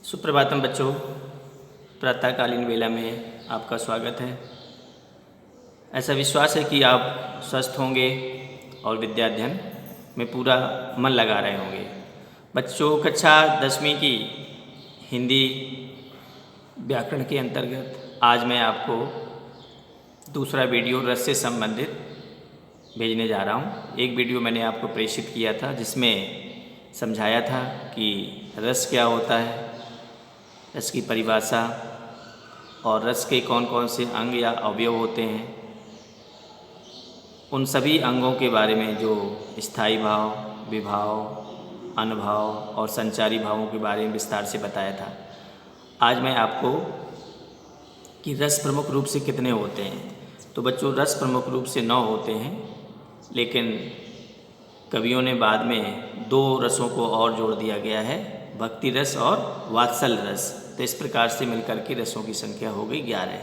सुप्रभातम बच्चों, प्रातःकालीन वेला में आपका स्वागत है। ऐसा विश्वास है कि आप स्वस्थ होंगे और विद्या अध्ययन में पूरा मन लगा रहे होंगे। बच्चों, कक्षा 10वीं की हिंदी व्याकरण के अंतर्गत आज मैं आपको दूसरा वीडियो रस से संबंधित भेजने जा रहा हूँ। एक वीडियो मैंने आपको प्रेषित किया था जिसमें समझाया था कि रस क्या होता है, रस की परिभाषा और रस के कौन कौन से अंग या अवयव होते हैं, उन सभी अंगों के बारे में जो स्थायी भाव, विभाव, अनुभाव और संचारी भावों के बारे में विस्तार से बताया था। आज मैं आपको कि रस प्रमुख रूप से कितने होते हैं। तो बच्चों, रस प्रमुख रूप से 9 होते हैं, लेकिन कवियों ने बाद में 2 रसों को और जोड़ दिया गया है, भक्ति रस और वात्सल्य रस। तो इस प्रकार से मिलकर के रसों की संख्या हो गई 11।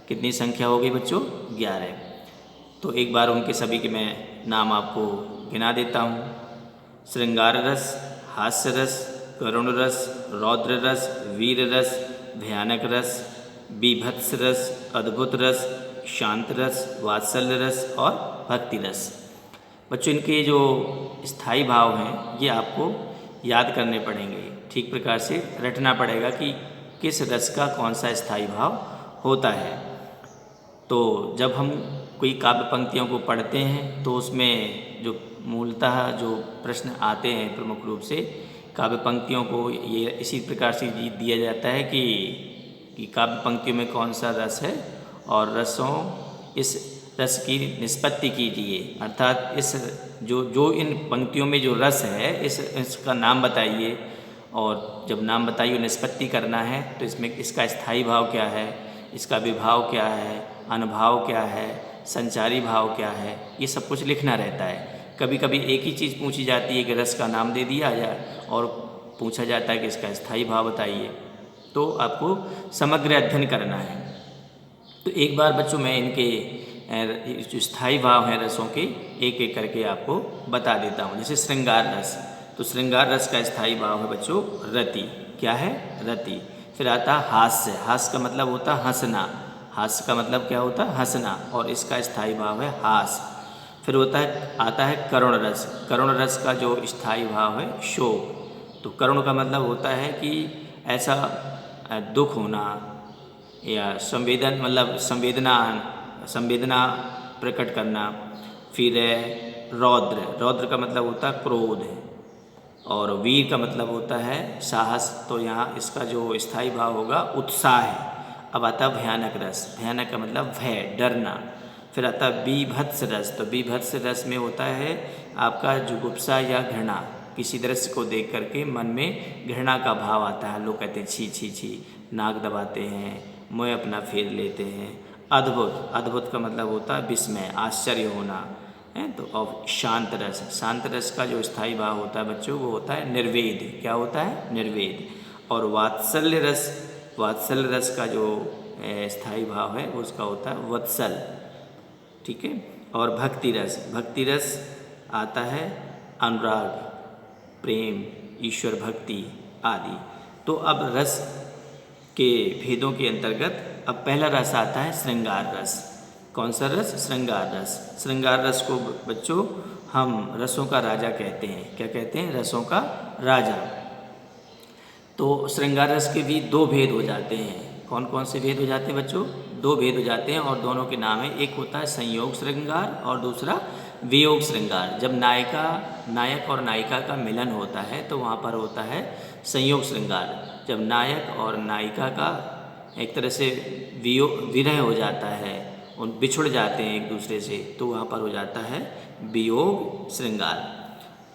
कितनी संख्या हो गई बच्चों? 11। तो एक बार उनके सभी के मैं नाम आपको गिना देता हूँ। श्रृंगार रस, हास्य रस, करुण रस, रौद्र रस, वीर रस, भयानक रस, बीभत्स रस, अद्भुत रस, शांत रस, वात्सल्य रस और भक्ति रस। बच्चों, इनके जो स्थायी भाव हैं ये आपको याद करने पड़ेंगे, ठीक प्रकार से रटना पड़ेगा कि किस रस का कौन सा स्थायी भाव होता है। तो जब हम कोई काव्य पंक्तियों को पढ़ते हैं तो उसमें जो मूलतः जो प्रश्न आते हैं प्रमुख रूप से काव्य पंक्तियों को ये इसी प्रकार से दिया जाता है कि काव्य पंक्तियों में कौन सा रस है और इस रस की निष्पत्ति कीजिए, अर्थात इस जो इन पंक्तियों में जो रस है इसका नाम बताइए, और जब नाम बताइए निष्पत्ति करना है तो इसमें इसका स्थायी भाव क्या है, इसका विभाव क्या है, अनुभाव क्या है, संचारी भाव क्या है, ये सब कुछ लिखना रहता है। कभी कभी एक ही चीज़ पूछी जाती है कि रस का नाम दे दिया जाए और पूछा जाता है कि इसका स्थायी भाव बताइए। तो आपको समग्र अध्ययन करना है। तो एक बार बच्चों मैं इनके जो स्थायी भाव हैं रसों के एक एक करके आपको बता देता हूँ। जैसे श्रृंगार रस, तो श्रृंगार रस का स्थायी भाव है बच्चों रति। क्या है? रति। फिर आता हास्य, हास्य का मतलब होता है हंसना, हास्य का मतलब क्या होता है? हंसना, और इसका स्थायी भाव है हास। फिर आता है करुण रस, करुण रस का जो स्थायी भाव है शोक। तो करुण का मतलब होता है कि ऐसा दुख होना या संवेदना प्रकट करना। फिर रौद्र, रौद्र का मतलब होता है क्रोध, और वीर का मतलब होता है साहस। तो यहाँ इसका जो स्थायी भाव होगा उत्साह है। अब आता है भयानक रस, भयानक का मतलब भय, डरना। फिर आता है बीभत्स रस, तो बीभत्स रस में होता है आपका जुगुप्सा या घृणा, किसी दृश्य को देख करके मन में घृणा का भाव आता है। लोग कहते हैं छी छी छी, नाक दबाते हैं, मुँह अपना फेर लेते हैं। अद्भुत, अद्भुत का मतलब होता है विस्मय, आश्चर्य होना है। तो और शांत रस, शांत रस का जो स्थायी भाव होता है बच्चों वो होता है निर्वेद। क्या होता है? निर्वेद। और वात्सल्य रस, वात्सल्य रस का जो स्थायी भाव है उसका होता है वत्सल। ठीक है। और भक्ति रस, भक्ति रस आता है अनुराग, प्रेम, ईश्वर भक्ति आदि। तो अब रस के भेदों के अंतर्गत अब पहला रस आता है श्रृंगार रस। कौन सा रस? श्रृंगार रस। श्रृंगार रस को बच्चों हम रसों का राजा कहते हैं। क्या कहते हैं? रसों का राजा। तो श्रृंगार रस के भी 2 भेद हो जाते हैं। कौन कौन से भेद हो जाते हैं बच्चों? 2 भेद हो जाते हैं, और दोनों के नाम है, एक होता है संयोग श्रृंगार और दूसरा वियोग श्रृंगार। जब नायक और नायिका का मिलन होता है तो वहाँ पर होता है संयोग श्रृंगार। जब नायक और नायिका का एक तरह से विरह हो जाता है, उन बिछुड़ जाते हैं एक दूसरे से, तो वहाँ पर हो जाता है वियोग श्रृंगार।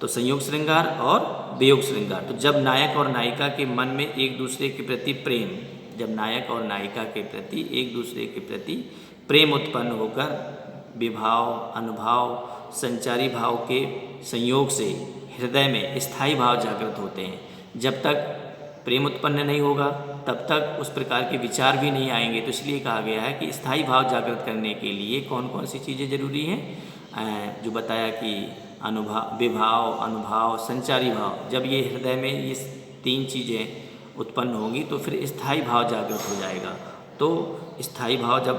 तो संयोग श्रृंगार और वियोग श्रृंगार। तो जब नायक और नायिका के मन में एक दूसरे के प्रति प्रेम, जब नायक और नायिका के प्रति एक दूसरे के प्रति प्रेम उत्पन्न होकर विभाव, अनुभाव, संचारी भाव के संयोग से हृदय में स्थायी भाव जागृत होते हैं। जब तक प्रेम उत्पन्न नहीं होगा तब तक उस प्रकार के विचार भी नहीं आएंगे। तो इसलिए कहा गया है कि स्थायी भाव जागृत करने के लिए कौन कौन सी चीज़ें जरूरी हैं, जो बताया कि विभाव, अनुभाव, संचारी भाव। जब ये हृदय में ये 3 चीज़ें उत्पन्न होगी तो फिर स्थायी भाव जागृत हो जाएगा। तो स्थायी भाव जब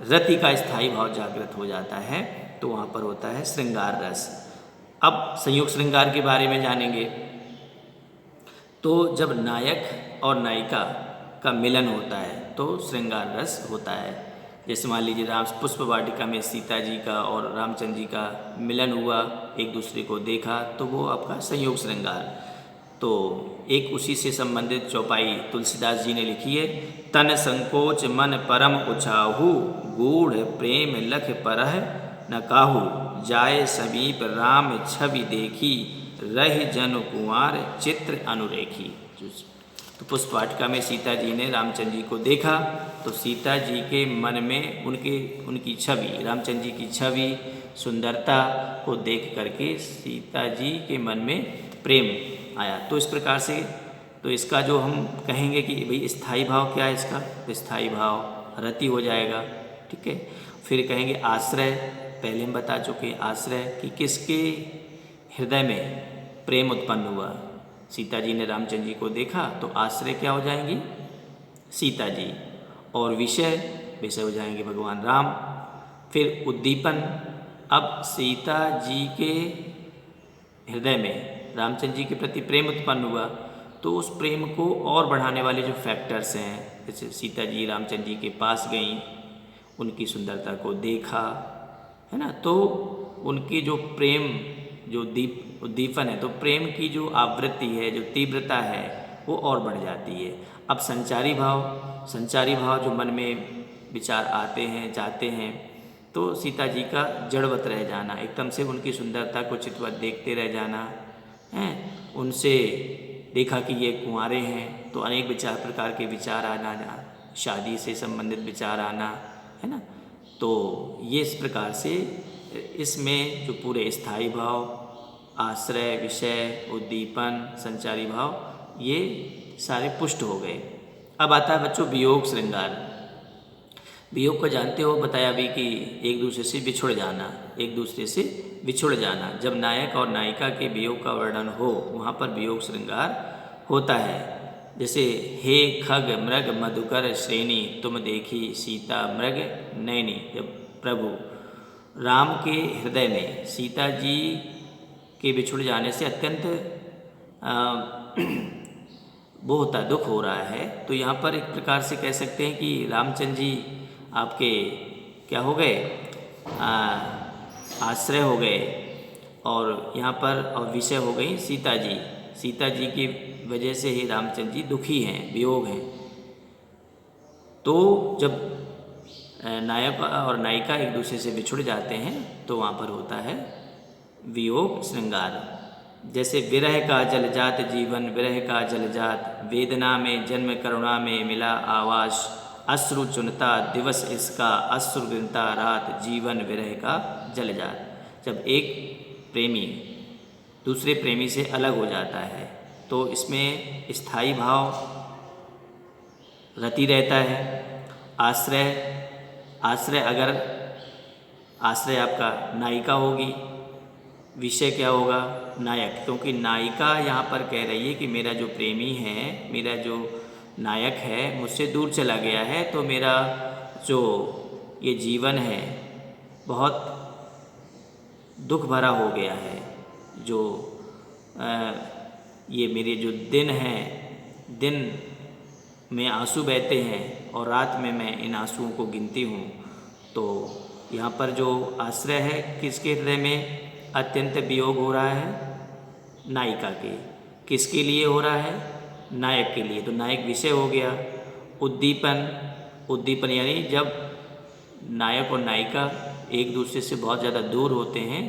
रति का स्थायी भाव जागृत हो जाता है तो वहाँ पर होता है श्रृंगार रस। अब संयोग श्रृंगार के बारे में जानेंगे। तो जब नायक और नायिका का मिलन होता है तो श्रृंगार रस होता है। जैसे मान लीजिए राम पुष्प वाटिका में सीता जी का और रामचंद्र जी का मिलन हुआ, एक दूसरे को देखा, तो वो आपका संयोग श्रृंगार। तो एक उसी से संबंधित चौपाई तुलसीदास जी ने लिखी है। तन संकोच मन परम उछाहू, गूढ़ प्रेम लख परह न काहू, जाय समीप राम छवि देखी, रह जन कुंवर चित्र अनुरेखी। तो पुष्प वाटिका में सीता जी ने रामचंद्र जी को देखा तो सीता जी के मन में उनकी छवि, रामचंद्र जी की छवि, सुंदरता को देख करके सीता जी के मन में प्रेम आया। तो इस प्रकार से तो इसका जो हम कहेंगे कि भाई स्थायी भाव क्या है इसका, तो स्थायी भाव रति हो जाएगा। ठीक है। फिर कहेंगे आश्रय, पहले हम बता चुके आश्रय कि किसके हृदय में प्रेम उत्पन्न हुआ। सीता जी ने रामचंद्र जी को देखा तो आश्रय क्या हो जाएंगी, सीता जी। और विषय हो जाएंगे भगवान राम। फिर उद्दीपन, अब सीता जी के हृदय में रामचंद्र जी के प्रति प्रेम उत्पन्न हुआ तो उस प्रेम को और बढ़ाने वाले जो फैक्टर्स हैं, जैसे सीता जी रामचंद्र जी के पास गईं, उनकी सुंदरता को देखा, है ना, तो उनकी जो प्रेम जो उद्दीपन है, तो प्रेम की जो आवृत्ति है, जो तीव्रता है, वो और बढ़ जाती है। अब संचारी भाव जो मन में विचार आते हैं जाते हैं, तो सीता जी का जड़वत रह जाना, एकदम से उनकी सुंदरता को चितवत देखते रह जाना है। उनसे देखा कि ये कुंवारे हैं तो अनेक प्रकार के विचार आना, शादी से संबंधित विचार आना, है ना। तो ये इस प्रकार से इसमें जो पूरे स्थायी भाव, आश्रय, विषय, उद्दीपन, संचारी भाव, ये सारे पुष्ट हो गए। अब आता है बच्चों वियोग श्रृंगार। वियोग को जानते हो, बताया भी कि एक दूसरे से बिछुड़ जाना। जब नायक और नायिका के वियोग का वर्णन हो वहाँ पर वियोग श्रृंगार होता है। जैसे हे खग मृग मधुकर श्रेणी, तुम देखी सीता मृग नैनी। जब प्रभु राम के हृदय में सीता जी के बिछुड़ जाने से अत्यंत वो होता दुख हो रहा है, तो यहाँ पर एक प्रकार से कह सकते हैं कि रामचंद्र जी आपके क्या हो गए, आश्रय हो गए, और यहाँ पर और विषय हो गई सीता जी। सीता जी की वजह से ही रामचंद्र जी दुखी हैं, वियोग हैं। तो जब नायक और नायिका एक दूसरे से बिछुड़ जाते हैं तो वहाँ पर होता है वियोग श्रृंगार। जैसे विरह का जलजात जीवन, विरह का जलजात, वेदना में जन्म करुणा में मिला आवास, अश्रु चुनता दिवस इसका, अश्रु गिनता रात, जीवन विरह का जलजात। जब एक प्रेमी दूसरे प्रेमी से अलग हो जाता है तो इसमें स्थायी भाव रति रहता है। आश्रय अगर आश्रय आपका नायिका होगी, विषय क्या होगा, नायक, क्योंकि नायिका यहाँ पर कह रही है कि मेरा जो प्रेमी है, मेरा जो नायक है मुझसे दूर चला गया है, तो मेरा जो ये जीवन है बहुत दुख भरा हो गया है। जो ये मेरे जो दिन हैं, दिन में आंसू बहते हैं और रात में मैं इन आंसुओं को गिनती हूँ। तो यहाँ पर जो आश्रय है किसके हृदय में अत्यंत वियोग हो रहा है, नायिका के। किसके लिए हो रहा है, नायक के लिए, तो नायक विषय हो गया। उद्दीपन यानी जब नायक और नायिका एक दूसरे से बहुत ज़्यादा दूर होते हैं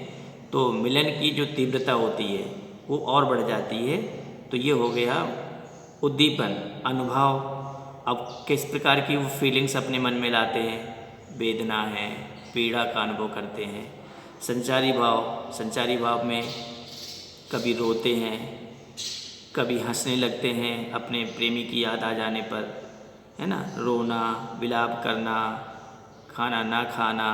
तो मिलन की जो तीव्रता होती है वो और बढ़ जाती है, तो ये हो गया उद्दीपन। अनुभव, अब किस प्रकार की वो फीलिंग्स अपने मन में लाते हैं, वेदना है, पीड़ा का अनुभव करते हैं। संचारी भाव में कभी रोते हैं, कभी हंसने लगते हैं अपने प्रेमी की याद आ जाने पर, है ना, रोना, विलाप करना, खाना ना खाना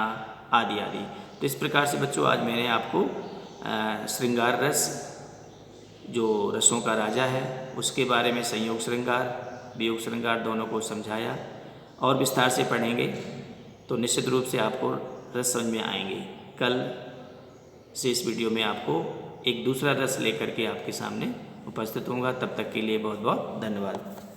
आदि आदि। तो इस प्रकार से बच्चों आज मैंने आपको श्रृंगार रस जो रसों का राजा है उसके बारे में संयोग श्रृंगार वियोग श्रृंगार दोनों को समझाया, और विस्तार से पढ़ेंगे तो निश्चित रूप से आपको रस समझ में आएंगे। कल से इस वीडियो में आपको एक दूसरा रस लेकर के आपके सामने उपस्थित होऊंगा। तब तक के लिए बहुत बहुत धन्यवाद।